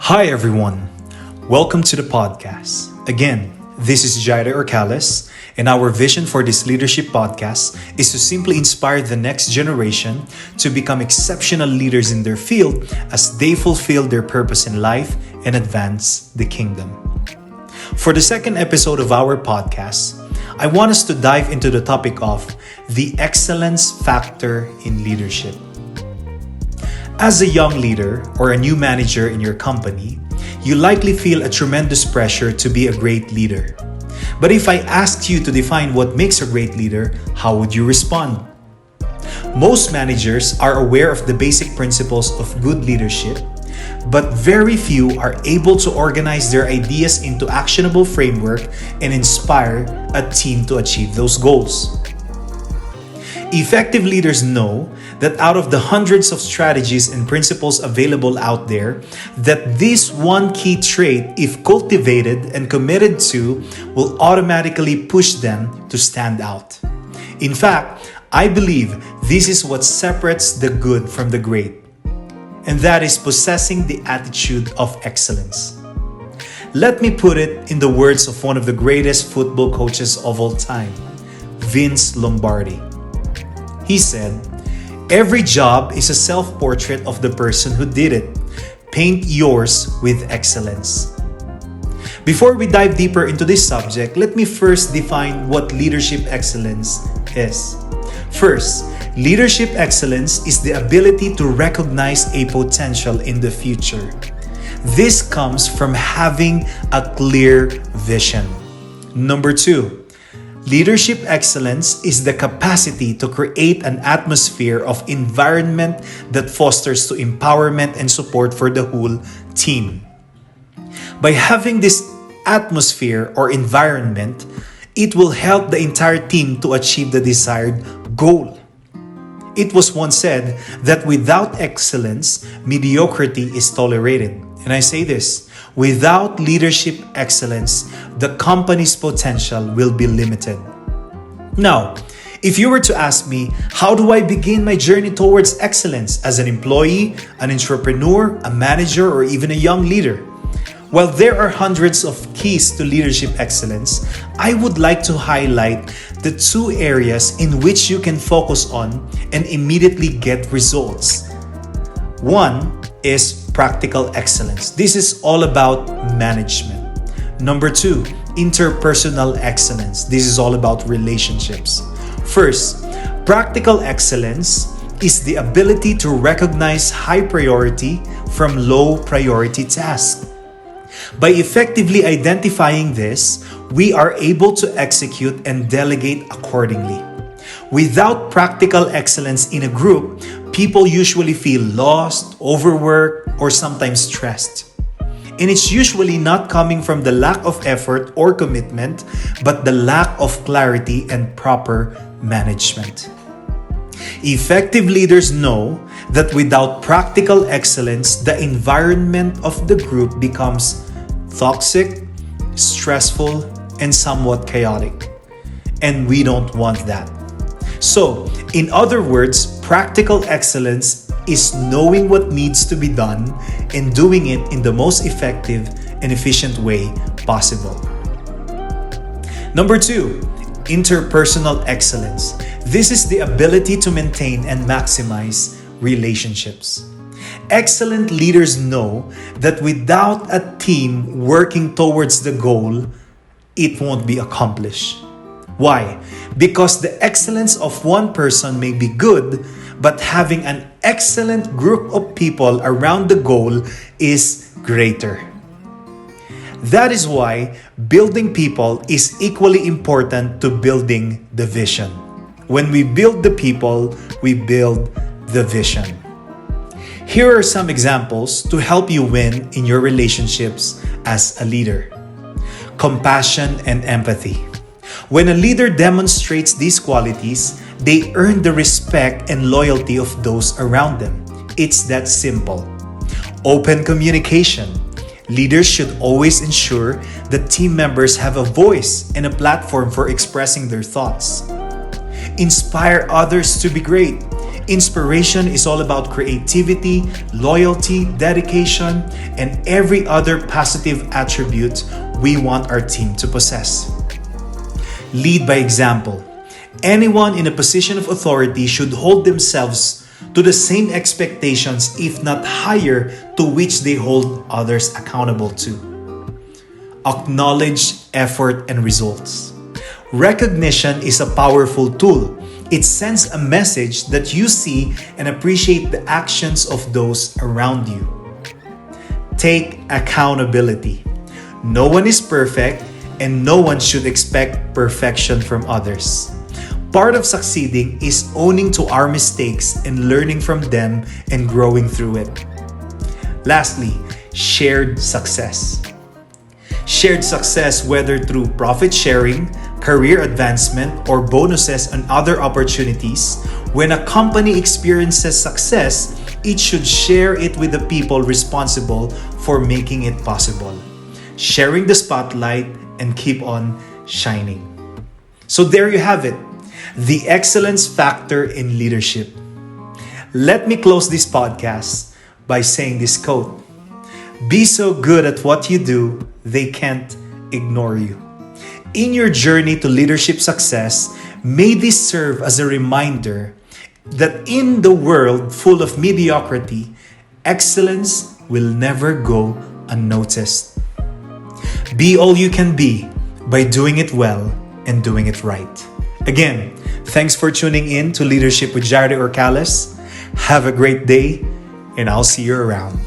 Hi everyone, welcome to the podcast. Again, this is Jaira Orcales, and our vision for this leadership podcast is to simply inspire the next generation to become exceptional leaders in their field as they fulfill their purpose in life and advance the kingdom. For the second episode of our podcast, I want us to dive into the topic of the excellence factor in leadership. As a young leader or a new manager in your company, you likely feel a tremendous pressure to be a great leader. But if I asked you to define what makes a great leader, how would you respond? Most managers are aware of the basic principles of good leadership, but very few are able to organize their ideas into actionable framework and inspire a team to achieve those goals. Effective leaders know that out of the hundreds of strategies and principles available out there, that this one key trait, if cultivated and committed to, will automatically push them to stand out. In fact, I believe this is what separates the good from the great, and that is possessing the attitude of excellence. Let me put it in the words of one of the greatest football coaches of all time, Vince Lombardi. He said, "Every job is a self-portrait of the person who did it. Paint yours with excellence." Before we dive deeper into this subject, let me first define what leadership excellence is. First, leadership excellence is the ability to recognize a potential in the future. This comes from having a clear vision. Number two, leadership excellence is the capacity to create an atmosphere of environment that fosters to empowerment and support for the whole team. By having this atmosphere or environment, it will help the entire team to achieve the desired goal. It was once said that without excellence, mediocrity is tolerated. And I say this, without leadership excellence, the company's potential will be limited. Now, if you were to ask me, how do I begin my journey towards excellence as an employee, an entrepreneur, a manager, or even a young leader? While there are hundreds of keys to leadership excellence, I would like to highlight the two areas in which you can focus on and immediately get results. One is practical excellence. This is all about management. Number two, interpersonal excellence. This is all about relationships. First, practical excellence is the ability to recognize high priority from low priority tasks. By effectively identifying this, we are able to execute and delegate accordingly. Without practical excellence in a group, people usually feel lost, overworked, or sometimes stressed. And it's usually not coming from the lack of effort or commitment, but the lack of clarity and proper management. Effective leaders know that without practical excellence, the environment of the group becomes toxic, stressful, and somewhat chaotic. And we don't want that. So, in other words, practical excellence is knowing what needs to be done and doing it in the most effective and efficient way possible. Number two, interpersonal excellence. This is the ability to maintain and maximize relationships. Excellent leaders know that without a team working towards the goal, it won't be accomplished. Why? Because the excellence of one person may be good, but having an excellent group of people around the goal is greater. That is why building people is equally important to building the vision. When we build the people, we build the vision. Here are some examples to help you win in your relationships as a leader. Compassion and empathy. When a leader demonstrates these qualities, they earn the respect and loyalty of those around them. It's that simple. Open communication. Leaders should always ensure that team members have a voice and a platform for expressing their thoughts. Inspire others to be great. Inspiration is all about creativity, loyalty, dedication, and every other positive attribute we want our team to possess. Lead by example. Anyone in a position of authority should hold themselves to the same expectations, if not higher, to which they hold others accountable to. Acknowledge effort and results. Recognition is a powerful tool. It sends a message that you see and appreciate the actions of those around you. Take accountability. No one is perfect, and no one should expect perfection from others. Part of succeeding is owning to our mistakes and learning from them and growing through it. Lastly, shared success. Shared success, whether through profit sharing, career advancement, or bonuses and other opportunities, when a company experiences success, it should share it with the people responsible for making it possible. Sharing the spotlight and keep on shining. So there you have it, the excellence factor in leadership. Let me close this podcast by saying this quote: "Be so good at what you do, they can't ignore you." In your journey to leadership success, may this serve as a reminder that in the world full of mediocrity, excellence will never go unnoticed. Be all you can be by doing it well and doing it right. Again, thanks for tuning in to Leadership with Jared Orcales. Have a great day, and I'll see you around.